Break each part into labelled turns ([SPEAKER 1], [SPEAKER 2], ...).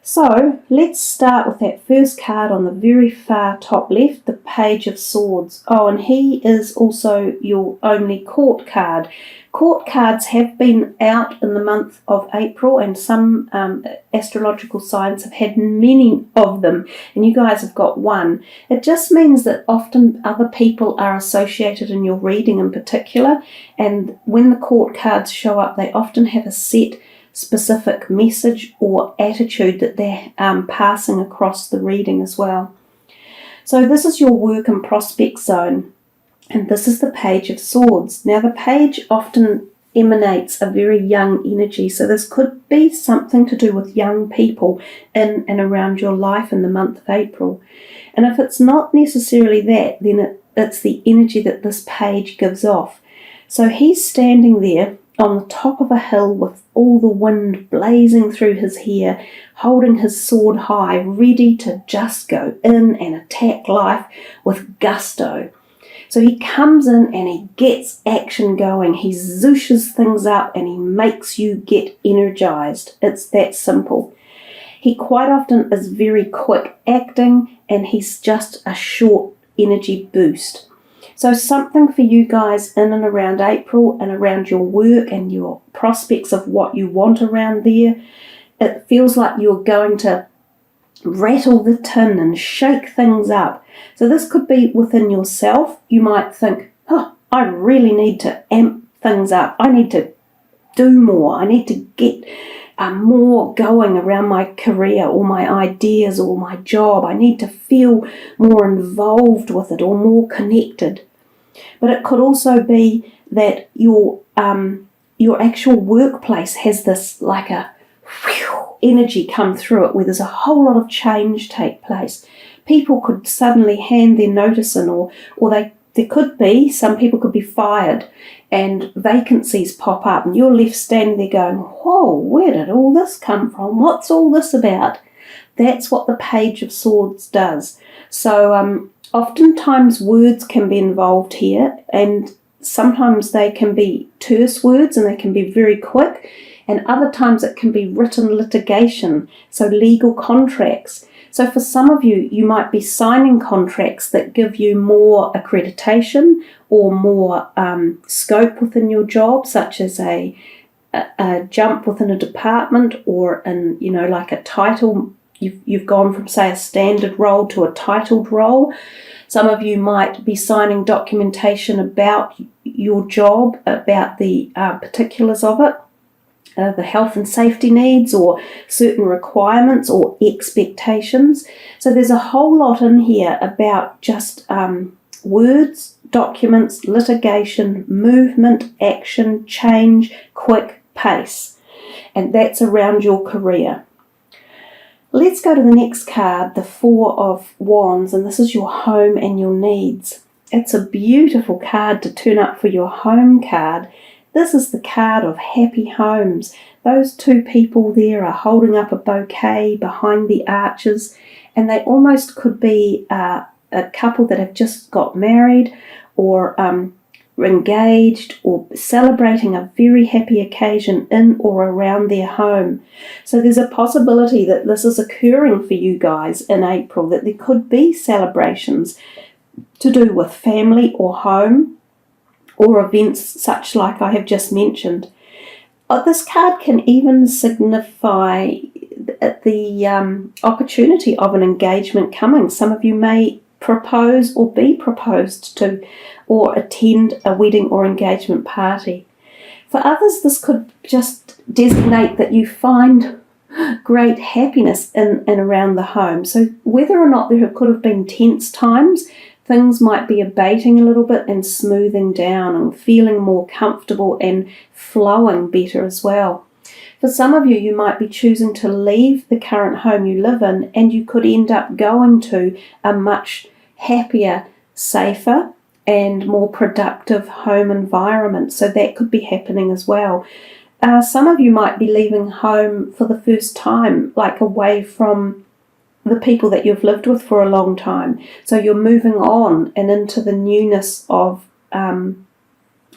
[SPEAKER 1] So let's start with that first card on the very far top left, the Page of Swords. Oh, and he is also your only court card. Court cards have been out in the month of April, and some astrological signs have had many of them, and you guys have got one. It just means that often other people are associated in your reading in particular, and when the court cards show up, they often have a set specific message or attitude that they're passing across the reading as well. So this is your work and prospect zone, and this is the Page of Swords. Now the page often emanates a very young energy, so this could be something to do with young people in and around your life in the month of April. And if it's not necessarily that, then it's the energy that this page gives off. So he's standing there on the top of a hill with all the wind blazing through his hair, holding his sword high, ready to just go in and attack life with gusto. So he comes in and he gets action going. He zooshes things up and he makes you get energized. It's that simple. He quite often is very quick acting, and he's just a short energy boost. So something for you guys in and around April and around your work and your prospects of what you want around there. It feels like you're going to rattle the tin and shake things up. So this could be within yourself. You might think, oh, I really need to amp things up. I need to do more. I need to get more going around my career or my ideas or my job. I need to feel more involved with it or more connected. But it could also be that your actual workplace has this like a energy come through it where there's a whole lot of change take place. People could suddenly hand their notice in, or there could be, some people could be fired and vacancies pop up and you're left standing there going, whoa, where did all this come from? What's all this about? That's what the Page of Swords does. So oftentimes words can be involved here, and sometimes they can be terse words and they can be very quick, and other times it can be written litigation, so legal contracts. So for some of you, you might be signing contracts that give you more accreditation or more scope within your job, such as a jump within a department, or like a title. You've gone from, say, a standard role to a titled role. Some of you might be signing documentation about your job, about the particulars of it, the health and safety needs or certain requirements or expectations. So there's a whole lot in here about just words, documents, litigation, movement, action, change, quick pace. And that's around your career. Let's go to the next card, the Four of Wands, and this is your home and your needs. It's a beautiful card to turn up for your home card. This is the card of happy homes. Those two people there are holding up a bouquet behind the arches, and they almost could be a couple that have just got married or engaged or celebrating a very happy occasion in or around their home. So there's a possibility that this is occurring for you guys in April, that there could be celebrations to do with family or home, or events such like I have just mentioned. This card can even signify the opportunity of an engagement coming. Some of you may propose or be proposed to, or attend a wedding or engagement party. For others, this could just designate that you find great happiness in and around the home. So whether or not there could have been tense times, things might be abating a little bit and smoothing down and feeling more comfortable and flowing better as well. For some of you, you might be choosing to leave the current home you live in, and you could end up going to a much happier, safer, and more productive home environment. So that could be happening as well. Some of you might be leaving home for the first time, like away from the people that you've lived with for a long time. So you're moving on and into the newness of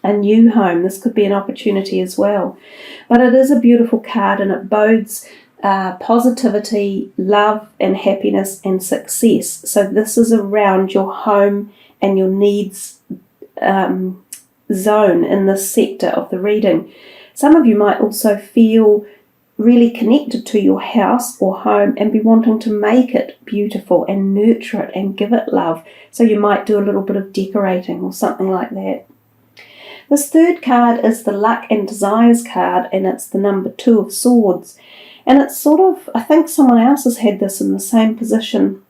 [SPEAKER 1] a new home. This could be an opportunity as well. But it is a beautiful card, and it bodes positivity, love and happiness and success. So this is around your home and your needs zone in this sector of the reading. Some of you might also feel really connected to your house or home and be wanting to make it beautiful and nurture it and give it love. So you might do a little bit of decorating or something like that. This third card is the Luck and Desires card, and it's the number 2 of Swords. And it's sort of, I think someone else has had this in the same position.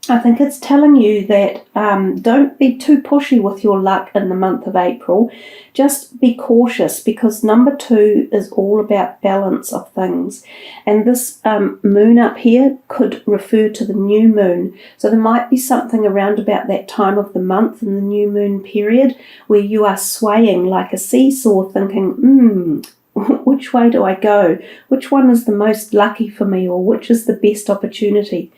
[SPEAKER 1] I think it's telling you that don't be too pushy with your luck in the month of April. Just be cautious, because number 2 is all about balance of things. And this moon up here could refer to the new moon. So there might be something around about that time of the month in the new moon period where you are swaying like a seesaw, thinking, which way do I go? Which one is the most lucky for me, or which is the best opportunity?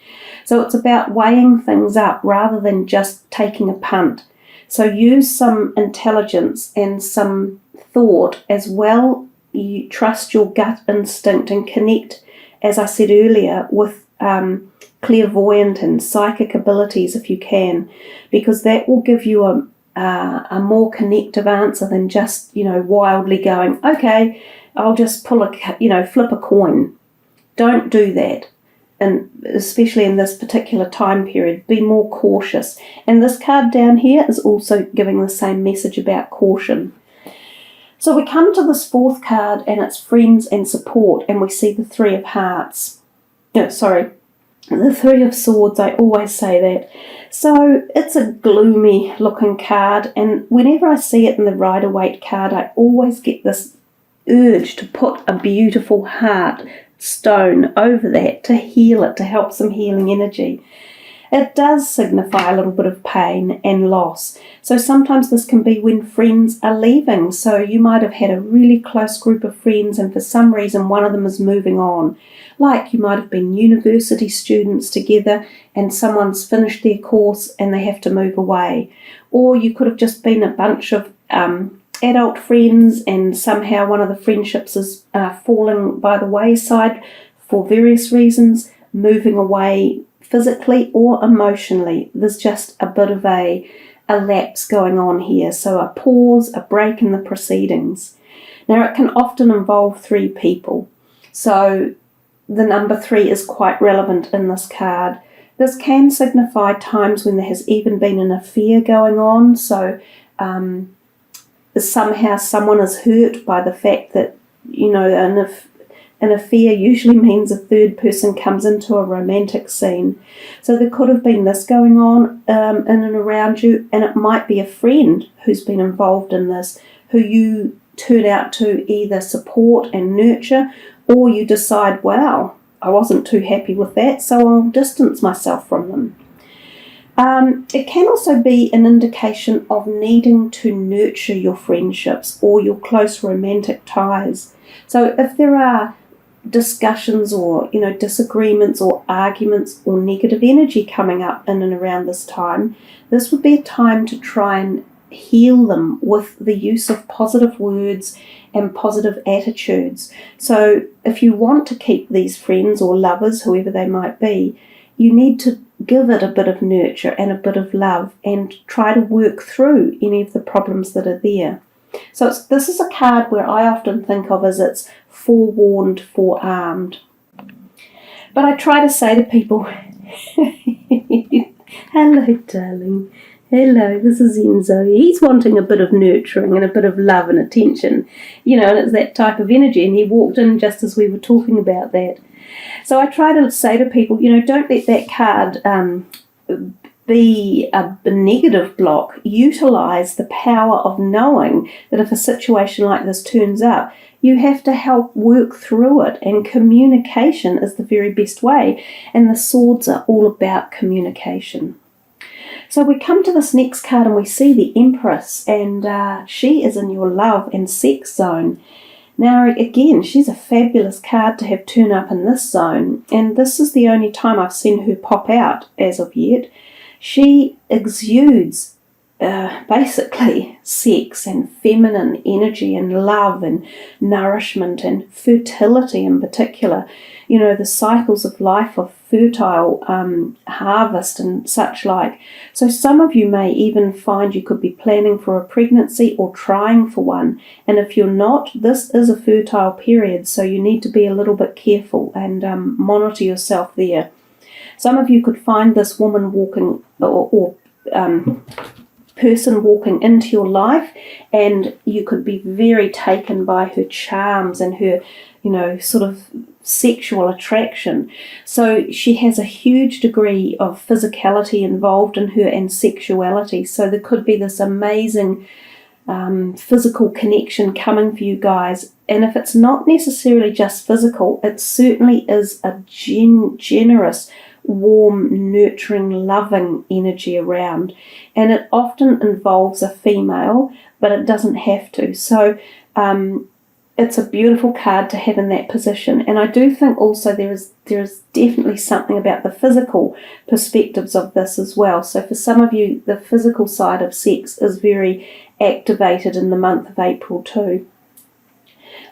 [SPEAKER 1] So it's about weighing things up rather than just taking a punt. So use some intelligence and some thought as well. You trust your gut instinct and connect, as I said earlier, with clairvoyant and psychic abilities if you can, because that will give you a more connective answer than just, wildly going, okay, I'll just flip a coin. Don't do that. And especially in this particular time period, be more cautious. And this card down here is also giving the same message about caution. So we come to this 4th card, and it's friends and support, and we see the 3 of hearts. The 3 of swords, I always say that. So it's a gloomy looking card, and whenever I see it in the Rider-Waite card, I always get this urge to put a beautiful heart stone over that to heal it, to help some healing energy. It does signify a little bit of pain and loss. So sometimes this can be when friends are leaving. So you might have had a really close group of friends, and for some reason one of them is moving on. Like you might have been university students together and someone's finished their course and they have to move away. Or you could have just been a bunch of adult friends, and somehow one of the friendships is falling by the wayside for various reasons, moving away physically or emotionally. There's just a bit of a lapse going on here. So a pause, a break in the proceedings. Now it can often involve 3 people. So the number 3 is quite relevant in this card. This can signify times when there has even been an affair going on. So somehow someone is hurt by the fact that, an affair usually means a third person comes into a romantic scene. So there could have been this going on in and around you, and it might be a friend who's been involved in this, who you turn out to either support and nurture, or you decide, wow, I wasn't too happy with that, so I'll distance myself from them. It can also be an indication of needing to nurture your friendships or your close romantic ties. So if there are discussions or disagreements or arguments or negative energy coming up in and around this time, this would be a time to try and heal them with the use of positive words and positive attitudes. So if you want to keep these friends or lovers, whoever they might be, you need to give it a bit of nurture and a bit of love and try to work through any of the problems that are there. So this is a card where I often think of as it's forewarned, forearmed. But I try to say to people, hello darling, hello, this is Enzo. He's wanting a bit of nurturing and a bit of love and attention, and it's that type of energy, and he walked in just as we were talking about that. So I try to say to people, don't let that card be a negative block. Utilize the power of knowing that if a situation like this turns up, you have to help work through it, and communication is the very best way, and the swords are all about communication. So we come to this next card and we see the Empress, and she is in your love and sex zone. Now again, she's a fabulous card to have turn up in this zone, and this is the only time I've seen her pop out as of yet. She exudes basically sex and feminine energy and love and nourishment and fertility in particular. You know, the cycles of life of fertile harvest and such like. So some of you may even find you could be planning for a pregnancy or trying for one. And if you're not, this is a fertile period, so you need to be a little bit careful and monitor yourself there. Some of you could find this woman walking or person walking into your life, and you could be very taken by her charms and her, you know, sort of sexual attraction. So she has a huge degree of physicality involved in her and sexuality. So there could be this amazing physical connection coming for you guys. And if it's not necessarily just physical, it certainly is a generous, warm, nurturing, loving energy around. And it often involves a female, but it doesn't have to. So it's a beautiful card to have in that position. And I do think also there is definitely something about the physical perspectives of this as well. So for some of you, the physical side of sex is very activated in the month of April too.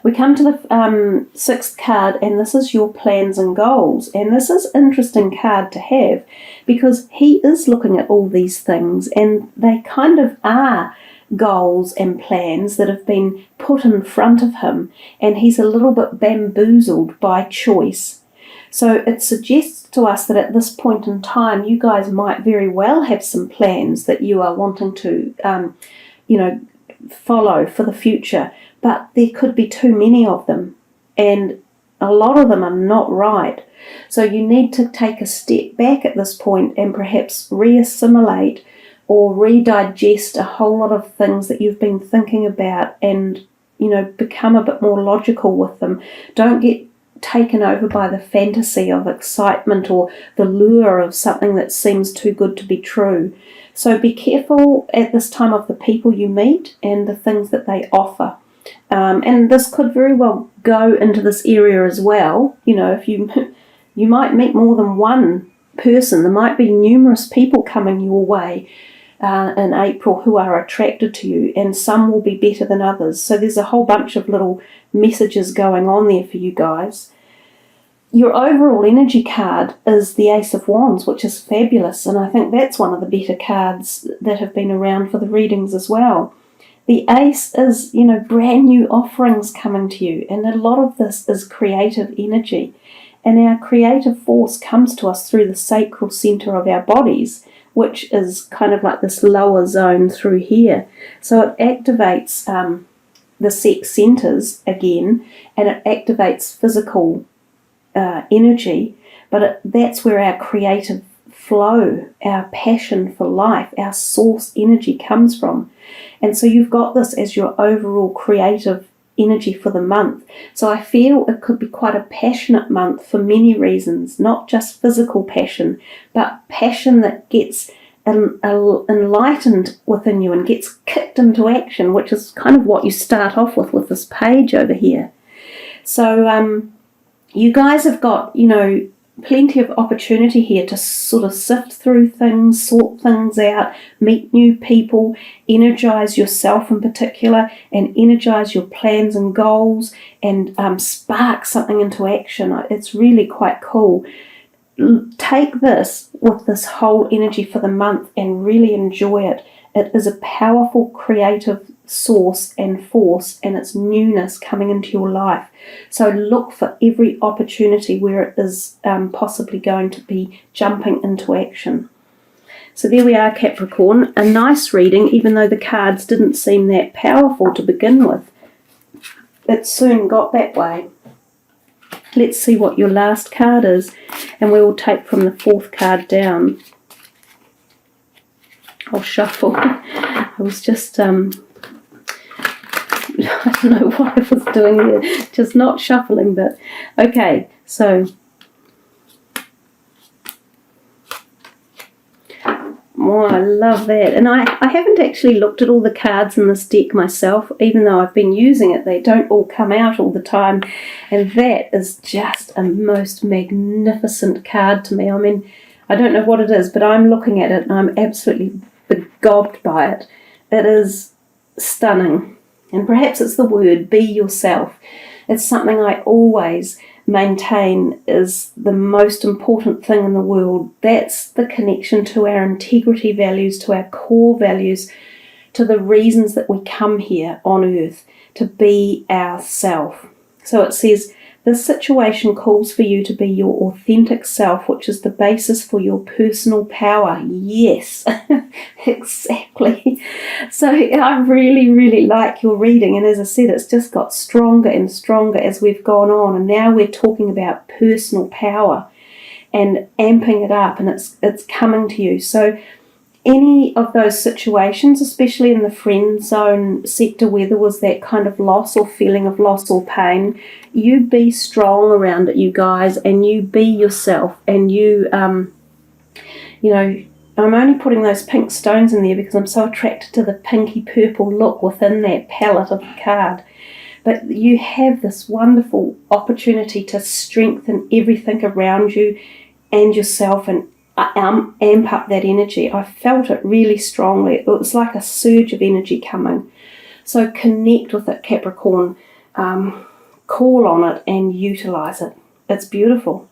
[SPEAKER 1] We come to the sixth card, and this is your plans and goals. And this is an interesting card to have because he is looking at all these things, and they kind of are goals and plans that have been put in front of him, and he's a little bit bamboozled by choice. So it suggests to us that at this point in time, you guys might very well have some plans that you are wanting to, follow for the future. But there could be too many of them, and a lot of them are not right. So you need to take a step back at this point and perhaps reassimilate or redigest a whole lot of things that you've been thinking about and, become a bit more logical with them. Don't get taken over by the fantasy of excitement or the lure of something that seems too good to be true. So be careful at this time of the people you meet and the things that they offer. And this could very well go into this area as well. If you might meet more than one person. There might be numerous people coming your way in April who are attracted to you, and some will be better than others. So there's a whole bunch of little messages going on there for you guys. Your overall energy card is the Ace of Wands, which is fabulous, and I think that's one of the better cards that have been around for the readings as well. The Ace is, brand new offerings coming to you, and a lot of this is creative energy. And our creative force comes to us through the sacral center of our bodies, which is kind of like this lower zone through here. So it activates the sex centers again, and it activates physical energy, but that's where our creative flow, our passion for life, our source energy comes from. And so you've got this as your overall creative energy for the month. So I feel it could be quite a passionate month for many reasons, not just physical passion, but passion that gets enlightened within you and gets kicked into action, which is kind of what you start off with this page over here. So you guys have got, plenty of opportunity here to sort of sift through things, sort things out, meet new people, energize yourself in particular, and energize your plans and goals, and spark something into action. It's really quite cool. Take this with this whole energy for the month and really enjoy it. It is a powerful creative source and force, and it's newness coming into your life. So look for every opportunity where it is possibly going to be jumping into action. So there we are, Capricorn. A nice reading, even though the cards didn't seem that powerful to begin with. It soon got that way. Let's see what your last card is, and we will take from the fourth card down. I'll shuffle. I was just, I don't know what I was doing there, just not shuffling, but okay, so oh, I love that. And I haven't actually looked at all the cards in this deck myself, even though I've been using it. They don't all come out all the time, and that is just a most magnificent card to me. I mean, I don't know what it is, but I'm looking at it and I'm absolutely gobbed by it. It is stunning. And perhaps it's the word, be yourself. It's something I always maintain is the most important thing in the world. That's the connection to our integrity values, to our core values, to the reasons that we come here on earth, to be ourself. So it says, this situation calls for you to be your authentic self, which is the basis for your personal power. Yes, exactly. So I really, really like your reading. And as I said, it's just got stronger and stronger as we've gone on. And now we're talking about personal power and amping it up, and it's coming to you. So any of those situations, especially in the friend zone sector where there was that kind of loss or feeling of loss or pain, you be strong around it, you guys, and you be yourself. And you, you know, I'm only putting those pink stones in there because I'm so attracted to the pinky purple look within that palette of the card. But you have this wonderful opportunity to strengthen everything around you and yourself, and amp up that energy. I felt it really strongly. It was like a surge of energy coming. So connect with it, Capricorn. Call on it and utilize it. It's beautiful.